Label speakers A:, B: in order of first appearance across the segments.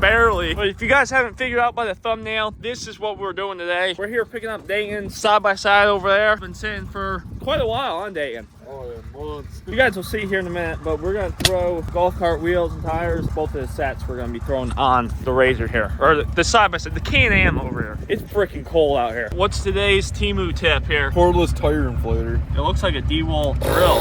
A: Barely. But if you guys haven't figured out by the thumbnail, this is what we're doing today. We're here picking up Dayton side by side over there. Been sitting for quite a while on Dayton.
B: Oh yeah, months.
A: You guys will see here in a minute, but we're gonna throw golf cart wheels and tires. Both of the sets we're gonna be throwing on the Razor here, or the side by side, the Can-Am over here. It's freaking cold out here. What's today's Temu tip here?
B: Cordless tire inflator.
A: It looks like a DeWalt drill.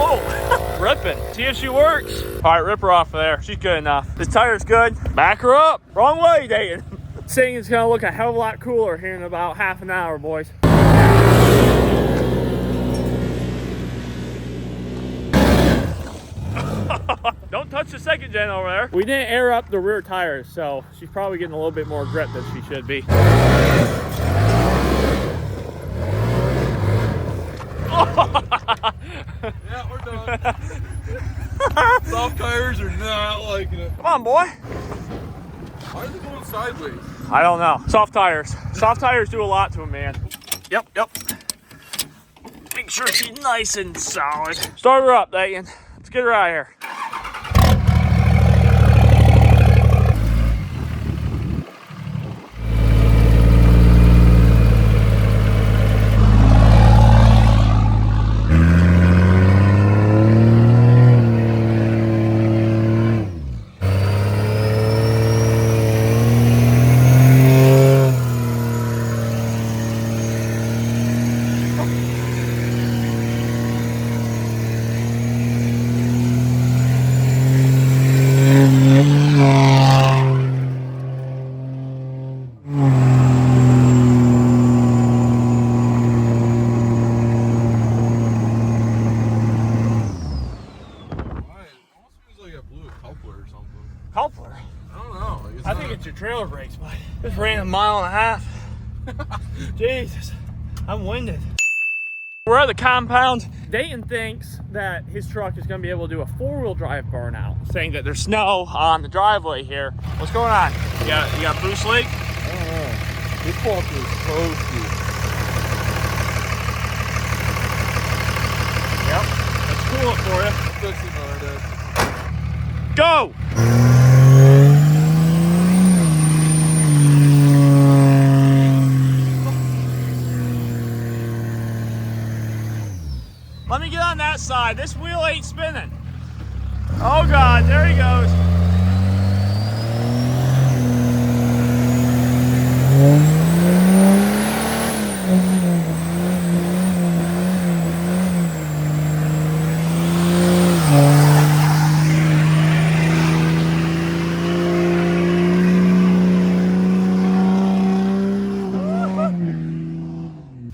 A: Oh, ripping. See if she works. All right, rip her off of there. She's good enough. This tire's good. Back her up. Wrong way, Dayton. Saying it's gonna look a hell of a lot cooler here in about half an hour, boys. Don't touch the second gen over there. We didn't air up the rear tires, so she's probably getting a little bit more grip than she should be.
B: Yeah, we're done. Soft tires are not liking it.
A: Come on, boy.
B: Why is it going sideways?
A: I don't know. Soft tires. Soft tires do a lot to a man. Yep. Make sure she's nice and solid. Start her up, Dayton. Let's get her out of here. Coupler?
B: I don't know.
A: I think it's your trailer brakes, but just ran a mile and a half. Jesus, I'm winded. We're at the compound. Dayton thinks that his truck is going to be able to do a 4-wheel drive burnout, saying that there's snow on the driveway here. What's going on? You got boost leak?
B: I don't know. This fucker is toasty.
A: Yep. Let's cool it for you.
B: Fix it another day.
A: Go! Let me get on that side. This wheel ain't spinning. Oh God, there he goes.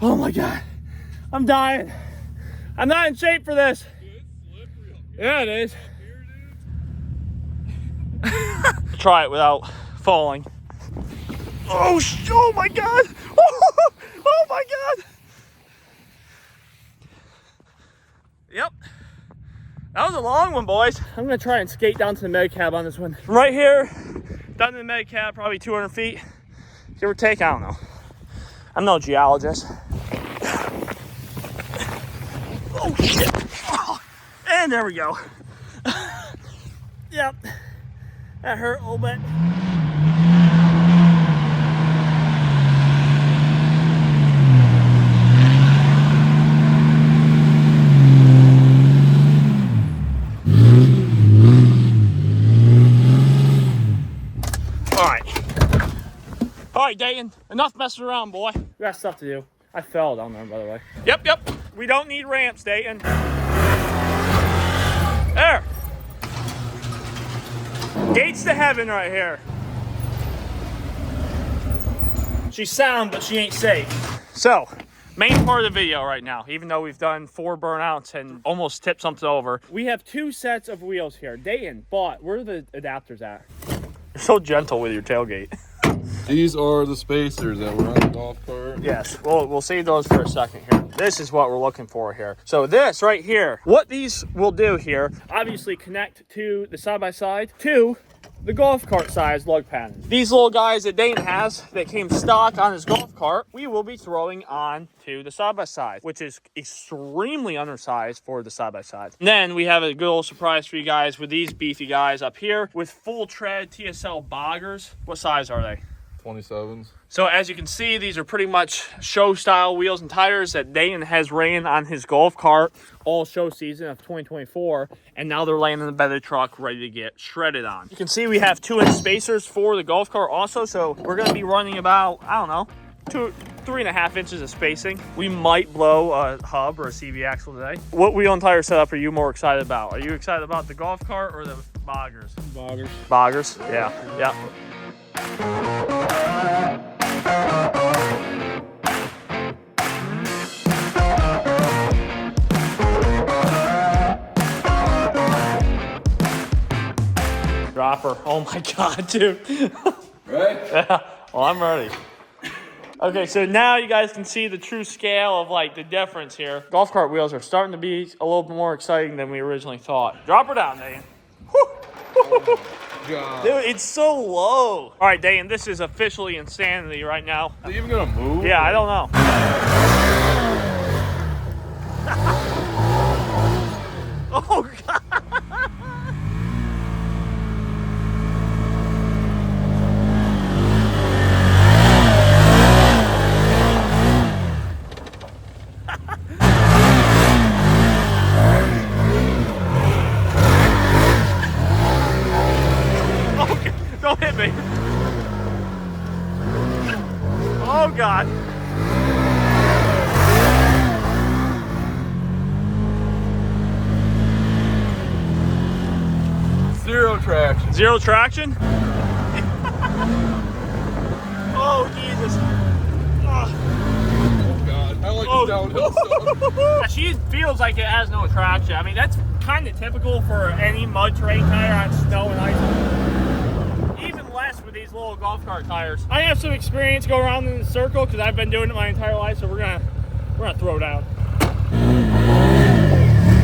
A: Oh my God, I'm dying. I'm not in shape for this. Yeah, it is. Try it without falling. Oh my God. Oh my God. Yep. That was a long one, boys. I'm gonna try and skate down to the med cab on this one. From right here, down to the med cab, probably 200 feet. Give or take, I don't know. I'm no geologist. Oh shit. Oh, and there we go. Yep. That hurt a little bit. All right, Dayton, enough messing around, boy. We got stuff to do. I fell down there, by the way. Yep. We don't need ramps, Dayton. There. Gates to heaven right here. She's sound, but she ain't safe. So, main part of the video right now, even though we've done 4 burnouts and almost tipped something over, we have 2 sets of wheels here. Dayton bought, where are the adapters at? You're so gentle with your tailgate.
B: These are the spacers that were on the golf cart.
A: Yes, we'll save those for a second here. This is what we're looking for here. So this right here, what these will do here, obviously connect to the side-by-side to the golf cart size lug pattern. These little guys that Dane has that came stock on his golf cart, we will be throwing on to the side-by-side, which is extremely undersized for the side-by-side. Then we have a good old surprise for you guys with these beefy guys up here with full tread TSL boggers. What size are they?
B: 27s.
A: So as you can see, these are pretty much show style wheels and tires that Dane has ran on his golf cart all show season of 2024. And now they're laying in the bed of the truck ready to get shredded on. You can see we have 2-inch spacers for the golf cart also. So we're going to be running about, I don't know, 3.5 inches of spacing. We might blow a hub or a CV axle today. What wheel and tire setup are you more excited about? Are you excited about the golf cart or the boggers?
B: Boggers.
A: Boggers, yeah. Dropper. Oh my God, dude.
B: Right?
A: Yeah. Well, I'm ready. Okay, so now you guys can see the true scale of like the difference here. Golf cart wheels are starting to be a little bit more exciting than we originally thought. Drop her down, Dane.
B: Oh God.
A: Dude, it's so low. All right, Dane, this is officially insanity right now.
B: Are they even gonna move?
A: Yeah, I don't know. Oh God. Don't hit me. Oh God.
B: Zero traction.
A: Zero traction? Oh Jesus.
B: Oh God. I like this downhill stuff.
A: She feels like it has no traction. I mean, that's kind of typical for any mud terrain tire on snow and ice. Even less with these little golf cart tires. I have some experience going around in the circle because I've been doing it my entire life, so we're gonna throw down.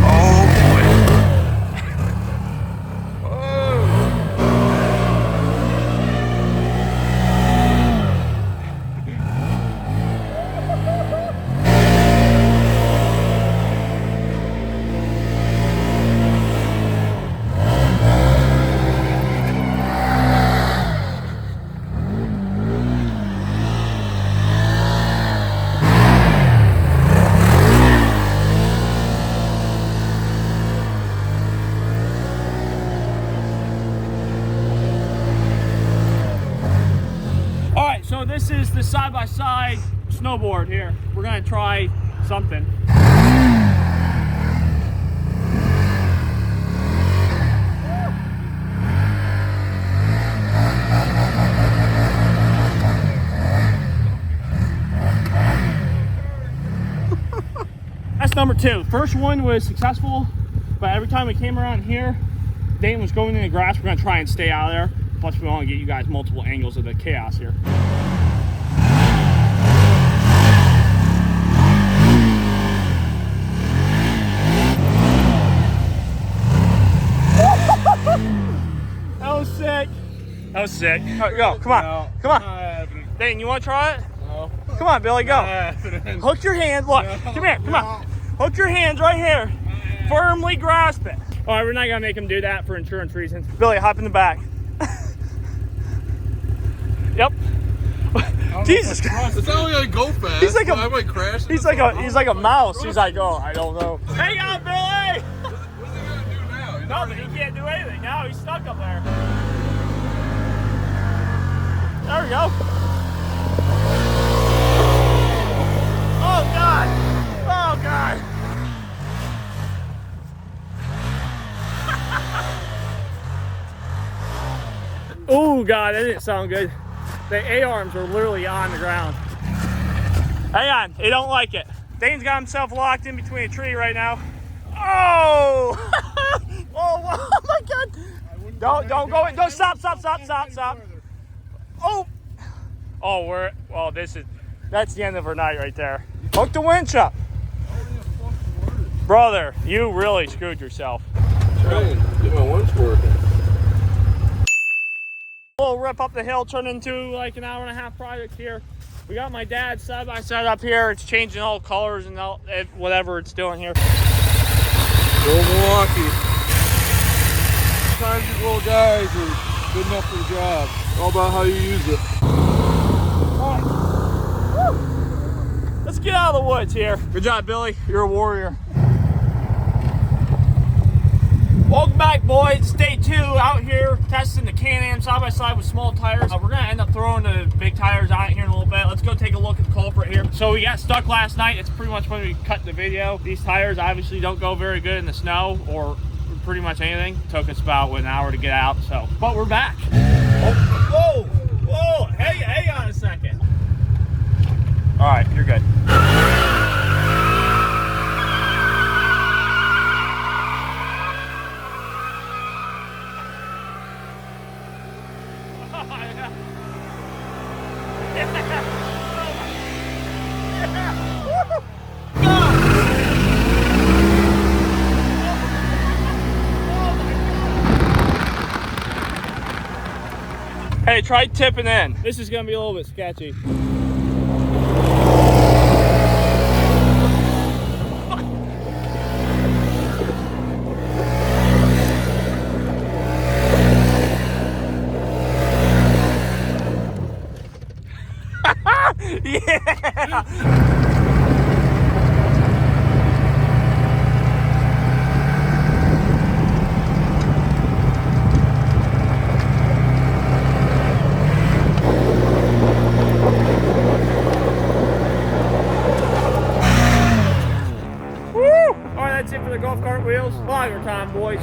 B: Oh boy.
A: So this is the side-by-side snowboard here. We're gonna try something. That's number 2. First one was successful, but every time we came around here, Dane was going in the grass. We're gonna try and stay out of there. Plus we want to get you guys multiple angles of the chaos here. That was sick. That was sick. All right, go. Come on.
B: No,
A: come on.
B: Not happening.
A: Dane, you want to try it?
B: No.
A: Come on, Billy, go.
B: Not happening.
A: Hook your hands. Look.
B: No,
A: Come here. Come
B: no.
A: on. Hook your hands right here. Firmly grasp it. All right, we're not going to make him do that for insurance reasons. Billy, hop in the back. Yep. Jesus Christ.
B: It's not only I go fast.
A: He's like a-
B: I might crash.
A: He's like a mouse. He's like, oh, I don't know. Hang on, Billy.
B: What's he gonna do now? He's
A: Nothing. He can't do anything. Now he's stuck up there. There we go. Oh God. Oh God. Oh God, that didn't sound good. The A-arms are literally on the ground. Hang on, they don't like it. Dane's got himself locked in between a tree right now. Oh! Oh my God! Don't go in. Don't stop. Oh! Oh, well, that's the end of our night right there. Hook the winch up. Brother, you really screwed yourself.
B: Trying to get my winch working.
A: We'll rip up the hill, turn into like an hour-and-a-half project here. We got my dad's side-by-side up here. It's changing all colors and whatever it's doing here.
B: Go Milwaukee. Sometimes these little guys are good enough for the job. It's all about how you use it.
A: All right. Let's get out of the woods here. Good job, Billy. You're a warrior. Welcome back, boys. It's day 2 out here testing the Can-Am side-by-side with small tires. We're going to end up throwing the big tires out here in a little bit. Let's go take a look at the culprit here. So we got stuck last night. It's pretty much when we cut the video. These tires obviously don't go very good in the snow or pretty much anything. It took us about an hour to get out, but we're back. Oh, whoa, hang on a second. All right, you're good. Hey, try tipping in. This is gonna be a little bit sketchy. Yeah! That's it for the golf cart wheels. Bogger time, boys.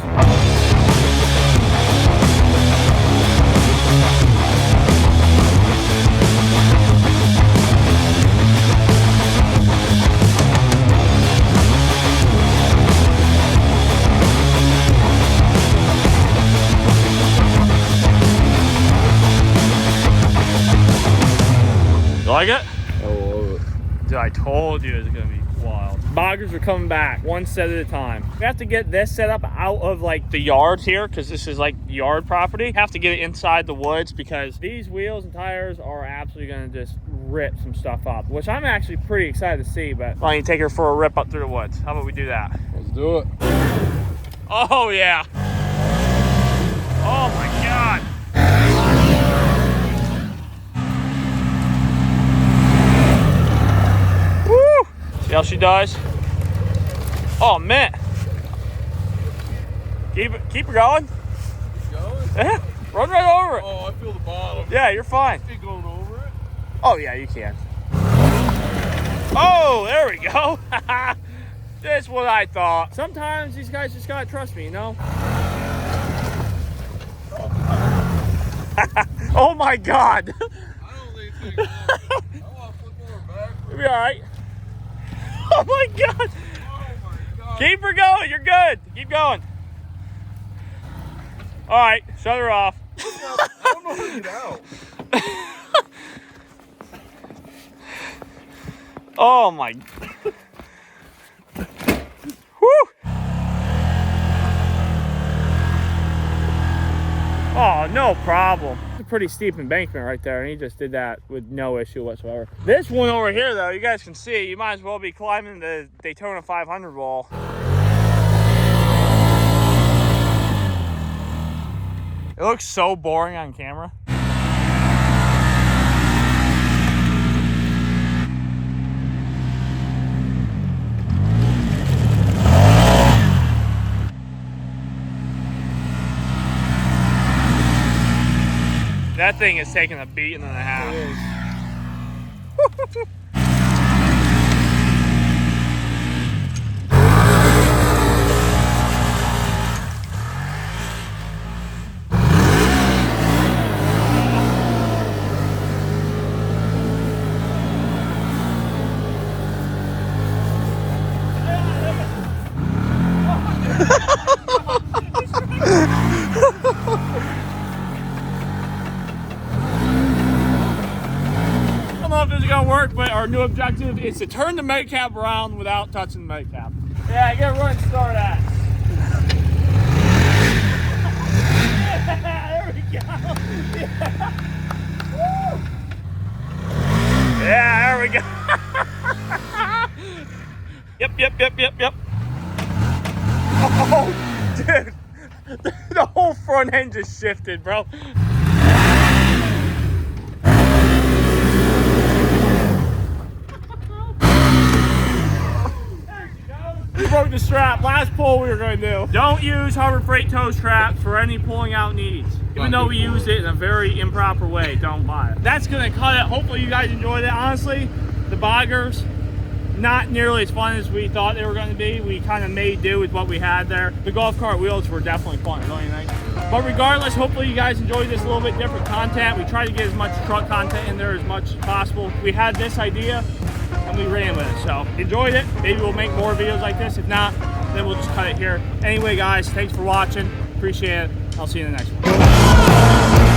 A: You like it?
B: I love it.
A: Dude, I told you it was gonna be wild. Boggers are coming back one set at a time. We have to get this set up out of like the yard here because this is like yard property. Have to get it inside the woods because these wheels and tires are absolutely gonna just rip some stuff up, which I'm actually pretty excited to see. But why don't you take her for a rip up through the woods? How about we do that?
B: Let's do it.
A: Oh yeah. Oh my God. See how she does? Oh man! Keep her going.
B: Keep going?
A: Yeah, run right over it.
B: Oh, I feel the bottom.
A: Yeah, you're fine.
B: Keep going over it.
A: Oh yeah, you can. Oh, there we go. That's what I thought. Sometimes these guys just gotta trust me, you know? Oh my God!
B: I don't think it's gonna go. I want to flip over back.
A: You'll be all right. Oh my God!
B: Oh my God!
A: Keep her going. You're good. Keep going. All right, shut her off.
B: I don't know how to get out.
A: Oh my. Whew. Oh, no problem. It's a pretty steep embankment right there, and he just did that with no issue whatsoever. This one over here, though, you guys can see, you might as well be climbing the Daytona 500 wall. It looks so boring on camera. That thing is taking a beating and a half.
B: It is.
A: new objective is to turn the med cap around without touching the med cap. Yeah, get a running start at. Yeah, there we go. Yeah. Woo. Yeah, there we go. Yep. Oh, dude. The whole front end just shifted, bro. We broke the strap. Last pull we were going to do. Don't use Harbor Freight tow straps for any pulling out needs. Even though we used it in a very improper way, don't buy it. That's going to cut it. Hopefully you guys enjoyed it. Honestly, the boggers, not nearly as fun as we thought they were going to be. We kind of made do with what we had there. The golf cart wheels were definitely fun, don't you think? But regardless, hopefully you guys enjoyed this a little bit different content. We tried to get as much truck content in there as much as possible. We had this idea and we ran with it. So enjoyed it. Maybe we'll make more videos like this. If not, then we'll just cut it here. Anyway, guys, thanks for watching. Appreciate it. I'll see you in the next one.